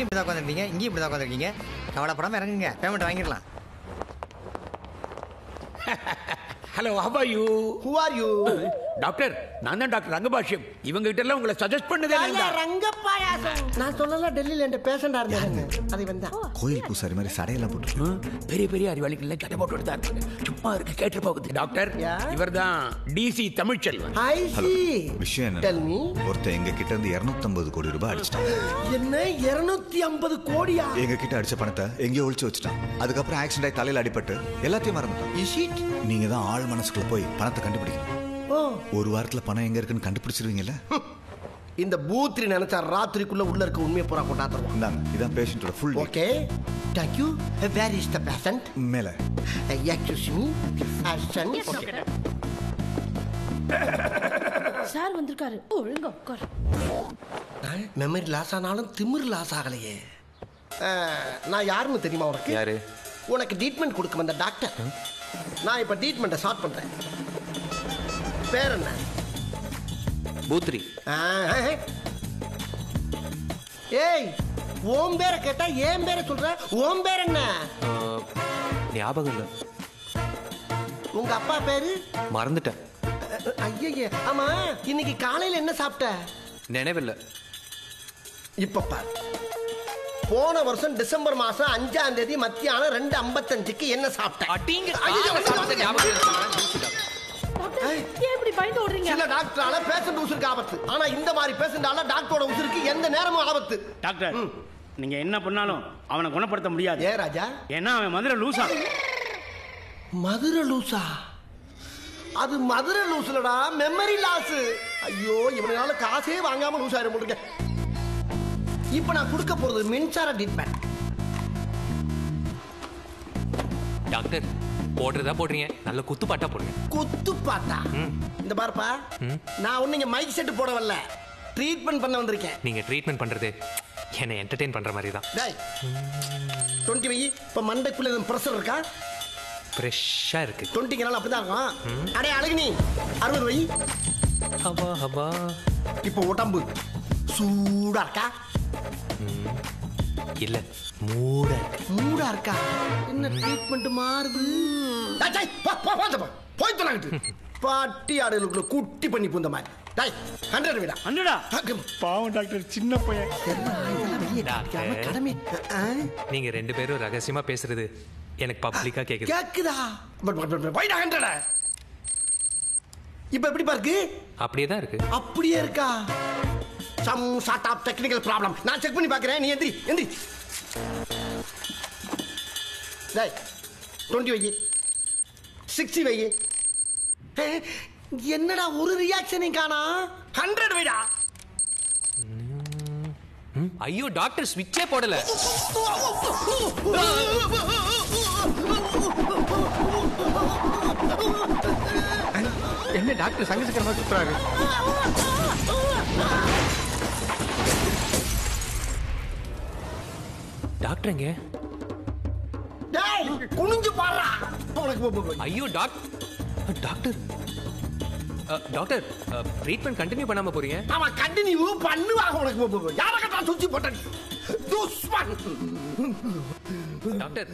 அங்கேயும் இப்படி தான் உட்காந்துருக்கீங்க, இங்கேயும் இப்படி தான் உட்காந்துருக்கீங்க. கவலைப்படாமல் இறங்குங்க, பேமெண்ட் வாங்கிடலாம். Hello, how are you? Who are you? Doctor, நான் தான் டாக்டர் ரங்கபாஷ்யம். இவங்க கிட்ட எல்லாம் உங்களை சஜஸ்ட் பண்ணதே நான். ரங்கப்பாயாசம். நான் சொல்லல டெல்லியில என்ற பேஷண்டா இருந்தாங்க. அது வந்தா கோயில் பூசாரி மாதிரி சடையெல்லாம் போட்டு பெரிய பெரிய அறிவாளிகள் சட்டை போட்டு எடுத்தா இருப்பாங்க. சும்மா இருக்கு கேட்டு போகுது. டாக்டர், இவர்தான் டிசி தமிழ்ச்செல்வன். ஐ சி. விஷயம் Tell me. ஒருத்தன் எங்க கிட்ட இருந்து 250 கோடி ரூபாய் அடிச்சிட்டான். என்ன 250 கோடியா? எங்க கிட்ட அடிச்ச பணத்தை எங்கேயோ ஒளிச்சு வச்சுட்டான். அதுக்கப்புறம் ஆக்சிடென்ட் ஆகி தலையில அடிபட்டு எல்லாத்தையும் மறந்துட்டான். Is it? நீங்க தான் ஆள் மனசுக்குள்ள போய் பணத்தை கண்டுபிடிக்கணும். ஒரு வாரத்துல பணம் எங்க இருக்குன்னு கண்டுபிடிச்சிருவீங்கல்ல? இந்த பூத்ரி நினைச்சா ராத்திரிக்குள்ள உள்ள இருக்க உண்மையை பூரா கொண்டாடுறோம். இந்தாங்க, இதான் பேஷண்டோட full detail. Okay, thank you. Where is the patient? மேல. Excuse me. Patient. Okay. Sir வந்திருக்காரு. ஒழுங்கா உட்கார். மெமரி லாஸ் ஆனாலும் திமிர் லாஸ் ஆகலையே. நான் யாருன்னு தெரியுமா உனக்கு? யாரு? உனக்கு ட்ரீட்மெண்ட் கொடுக்க வந்த டாக்டர். நான் இப்ப ட்ரீட்மெண்ட்டை ஸ்டார்ட் பண்றேன். பேர் என்ன? பூத்ரி. ஏய், ஓம் பேரை கேட்டா ஏன் பேரை சொல்ற? ஓம் பேர் என்ன? ஞாபகம் இல்லை. உங்க அப்பா பேரு? மறந்துட்டேன். ஐயே, ஆமா இன்னைக்கு காலையில என்ன சாப்பிட்ட? நினைவில்லை. இப்ப பாரு, போன வருஷம் டிசம்பர் மாசம் 5ஆம் தேதி மத்தியானம் 2:55க்கு என்ன சாப்பிட்ட? ஏன் இப்படி பயந்து ஓடுறீங்க? சில டாக்டரால பேஷண்ட் உசுருக்கு ஆபத்து, ஆனா இந்த மாதிரி பேஷண்டால டாக்டரோட உசுருக்கு எந்த நேரமும் ஆபத்து. டாக்டர், நீங்க என்ன பண்ணாலும் அவனை குணப்படுத்த முடியாது. ஏ ராஜா? ஏன்னா அவன் மதுரை லூசா. மதுரை லூசா? அது மதுரை லூசுலடா, மெமரி லாஸ். ஐயோ, இவனால காசே வாங்காம லூஸ் ஆயிரும் போட்டுருக்க. இப்ப நான் கொடுக்க போறது மின்சார ட்ரீட்மெண்ட். டாக்டர், போடுறதா போடுறீங்க, நல்ல குத்துப்பாட்டா போடுங்க. குத்துப்பாட்டா? இந்த பாருப்பா, நான் ஒண்ணு இங்க மைக் செட் போட வரல, ட்ரீட்மெண்ட் பண்ண வந்திருக்கேன். நீங்க ட்ரீட்மெண்ட் பண்றது என்னை என்டர்டெயின் பண்ற மாதிரி தான். டேய், 20 வை. இப்ப மண்டைக்குள்ள எதுவும் பிரஷர் இருக்கா? ஃப்ரெஷ்ஷா இருக்கு. 20க்கு நாள் அப்படிதான் இருக்கும். அடே அழகு, நீ 60 வை. ஹபா ஹபா. இப்போ உடம்பு சூடா இருக்கா? இல்ல, மூடா இருக்கு. மூடா இருக்கா? என்ன ட்ரீட்மெண்ட் மாறுது? போய் தொலைங்கிட்டு பாட்டி ஆடுகளுக்குள்ள குட்டி பண்ணி பூந்த மாதிரி. டேய், 100 விடா. 100? பாவம் டாக்டர், சின்ன பையன். கடமை. நீங்க 2 பேரும் ரகசியமா பேசுறது எனக்கு பப்ளிக்கா கேக்குது. கேக்குதா? போய்டா 100. இப்ப எப்படி பாருக்கு? அப்படியே தான் இருக்கு. அப்படியே இருக்கா? Some sort of technical problem. நான் செக் பண்ணி பார்க்கறேன், நீ எந்திரி எந்திரி. டேய், 20 வை. 60 வை. என்னடா ஒரு ரியாக்ஷனையும் காணா? 100 வைடா. ஐயோ டாக்டர், ஸ்விட்சே போடல. என்ன டாக்டர் சங்கசிக்கிற மாதிரி சுத்துறாரு? டாக்டர் எங்க? டேய், குனிஞ்சு பாறா. உனக்கு ஐயோ டாக்டர், டாக்டர் ட்ரீட்மெண்ட் கண்டினியூ பண்ணாம போறீங்க? அவன் கண்டினியூ பண்ணுவாங்க. உனக்கு யார கட்டா சுச்சி போட்ட? டாக்டர்,